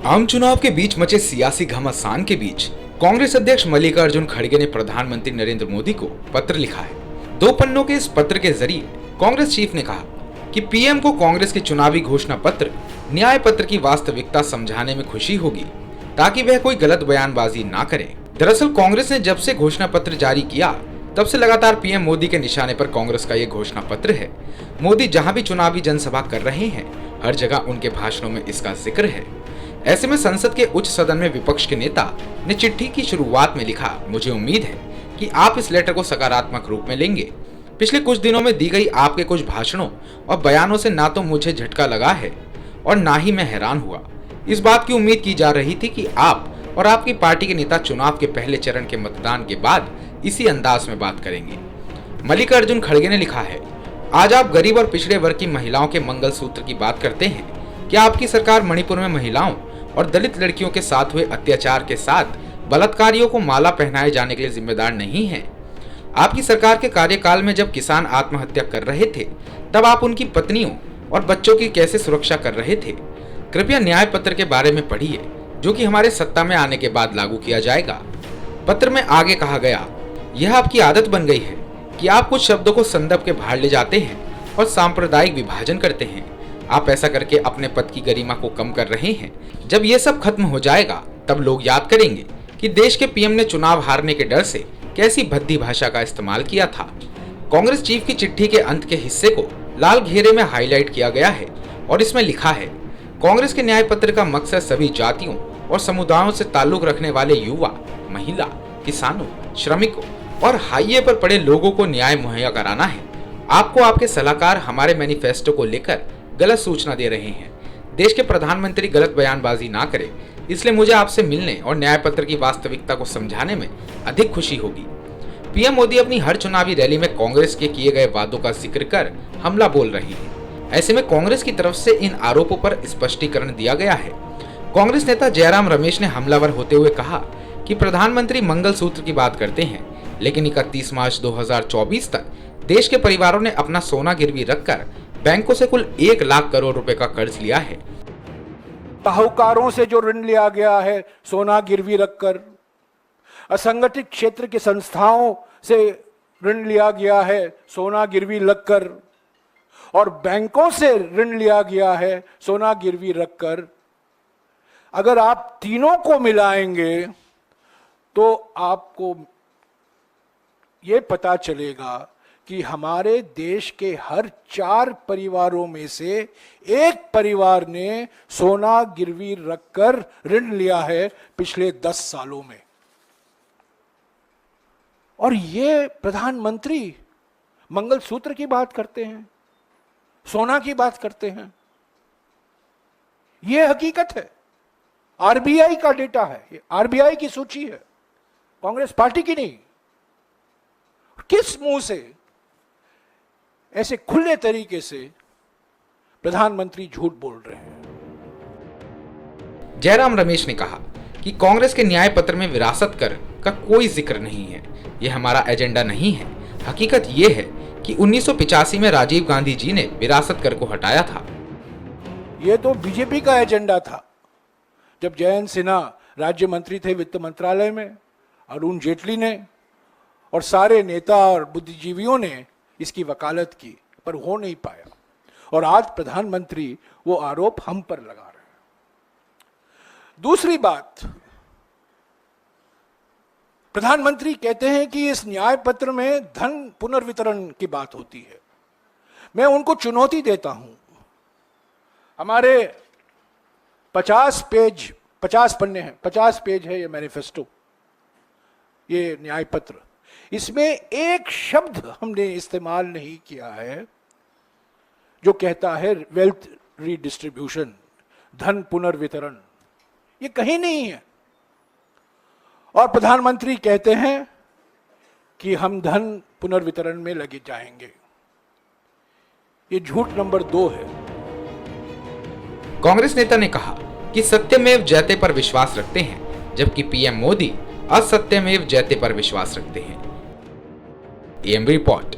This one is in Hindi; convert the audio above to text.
आम चुनाव के बीच मचे सियासी घमासान के बीच कांग्रेस अध्यक्ष मल्लिकार्जुन खड़गे ने प्रधानमंत्री नरेंद्र मोदी को पत्र लिखा है। 2 पन्नों के इस पत्र के जरिए कांग्रेस चीफ ने कहा कि पीएम को कांग्रेस के चुनावी घोषणा पत्र न्याय पत्र की वास्तविकता समझाने में खुशी होगी ताकि वह कोई गलत बयानबाजी ना करे। दरअसल कांग्रेस ने जब से घोषणा पत्र जारी किया तब से लगातार पीएम मोदी के निशाने पर कांग्रेस का ये घोषणा पत्र है। मोदी जहां भी चुनावी जनसभा कर रहे हैं हर जगह उनके भाषणों में इसका जिक्र है। ऐसे में संसद के उच्च सदन में विपक्ष के नेता ने चिट्ठी की शुरुआत में लिखा, मुझे उम्मीद है कि आप इस लेटर को सकारात्मक रूप में लेंगे। पिछले कुछ दिनों में दी गई आपके कुछ भाषणों और बयानों से ना तो मुझे झटका लगा है और ना ही मैं हैरान हुआ। इस बात की उम्मीद की जा रही थी कि आप और आपकी पार्टी के नेता चुनाव के पहले चरण के मतदान के बाद इसी अंदाज में बात करेंगे। मल्लिकार्जुन खड़गे ने लिखा है, आज आप गरीब और पिछड़े वर्ग की महिलाओं के मंगलसूत्र की बात करते हैं। क्या आपकी सरकार मणिपुर में महिलाओं और दलित लड़कियों के साथ हुए अत्याचार के साथ बलात्कारियों को माला पहनाए जाने के लिए जिम्मेदार नहीं है? आपकी सरकार के कार्यकाल में जब किसान आत्महत्या कर रहे थे तब आप उनकी पत्नियों और बच्चों की कैसे सुरक्षा कर रहे थे? कृपया न्याय पत्र के बारे में पढ़िए जो कि हमारे सत्ता में आने के बाद लागू किया जाएगा। पत्र में आगे कहा गया, यह आपकी आदत बन गई है कि आप कुछ शब्दों को संदर्भ के बाहर ले जाते हैं और सांप्रदायिक विभाजन करते हैं। आप ऐसा करके अपने पद की गरिमा को कम कर रहे हैं। जब ये सब खत्म हो जाएगा तब लोग याद करेंगे कि देश के पीएम ने चुनाव हारने के डर से कैसी भद्दी भाषा का इस्तेमाल किया था। कांग्रेस चीफ की चिट्ठी के अंत के हिस्से को लाल घेरे में हाईलाइट किया गया है और इसमें लिखा है, कांग्रेस के न्याय पत्र का मकसद सभी जातियों और समुदायों से ताल्लुक रखने वाले युवा, महिला, किसानों, श्रमिकों और हाईवे पर पड़े लोगों को न्याय मुहैया कराना है। आपको आपके सलाहकार हमारे मैनिफेस्टो को लेकर गलत सूचना दे रहे हैं। देश के प्रधानमंत्री गलत बयानबाजी ना करें, इसलिए मुझे आपसे मिलने और न्याय पत्र की वास्तविकता को समझाने में अधिक खुशी होगी। पीएम मोदी अपनी हर चुनावी रैली में कांग्रेस के किए गए वादों का जिक्र कर हमला बोल रहे हैं। ऐसे में कांग्रेस की तरफ से इन आरोपों पर स्पष्टीकरण दिया गया है। कांग्रेस नेता जयराम रमेश ने हमलावर होते हुए कहा कि प्रधानमंत्री मंगलसूत्र की बात करते हैं, लेकिन 31 मार्च 2024 तक देश के परिवारों ने अपना सोना गिरवी रखकर बैंकों से कुल 1 लाख करोड़ रुपए का कर्ज लिया है। साहूकारों से जो ऋण लिया गया है सोना गिरवी रखकर, असंगठित क्षेत्र की संस्थाओं से ऋण लिया गया है सोना गिरवी रखकर, और बैंकों से ऋण लिया गया है सोना गिरवी रखकर, अगर आप तीनों को मिलाएंगे तो आपको ये पता चलेगा कि हमारे देश के हर 4 परिवारों में से एक परिवार ने सोना गिरवी रखकर ऋण लिया है पिछले 10 सालों में। और ये प्रधानमंत्री मंगलसूत्र की बात करते हैं, सोना की बात करते हैं। ये हकीकत है, आरबीआई का डेटा है, ये आरबीआई की सूची है, कांग्रेस पार्टी की नहीं। किस मुंह से ऐसे खुले तरीके से प्रधानमंत्री झूठ बोल रहे हैं? जयराम रमेश ने कहा कि कांग्रेस के न्याय पत्र में विरासत कर का कोई जिक्र नहीं है। यह हमारा एजेंडा नहीं है। हकीकत यह है कि 1985 में राजीव गांधी जी ने विरासत कर को हटाया था। यह तो बीजेपी का एजेंडा था। जब जयंत सिन्हा राज्य मंत्री थे वित्त मंत्रालय में, अरुण जेटली ने और सारे नेता और बुद्धिजीवियों ने इसकी वकालत की, पर हो नहीं पाया। और आज प्रधानमंत्री वो आरोप हम पर लगा रहे हैं। दूसरी बात, प्रधानमंत्री कहते हैं कि इस न्याय पत्र में धन पुनर्वितरण की बात होती है। मैं उनको चुनौती देता हूं। हमारे 50 पन्ने हैं, 50 पेज है ये मैनिफेस्टो, ये न्याय पत्र। इसमें एक शब्द हमने इस्तेमाल नहीं किया है जो कहता है वेल्थ रीडिस्ट्रीब्यूशन, धन पुनर्वितरण। ये कहीं नहीं है। और प्रधानमंत्री कहते हैं कि हम धन पुनर्वितरण में लगे जाएंगे। ये झूठ नंबर 2 है। कांग्रेस नेता ने कहा कि सत्यमेव जयते पर विश्वास रखते हैं, जबकि पीएम मोदी असत्यमेव जयते पर विश्वास रखते हैं। AMB report.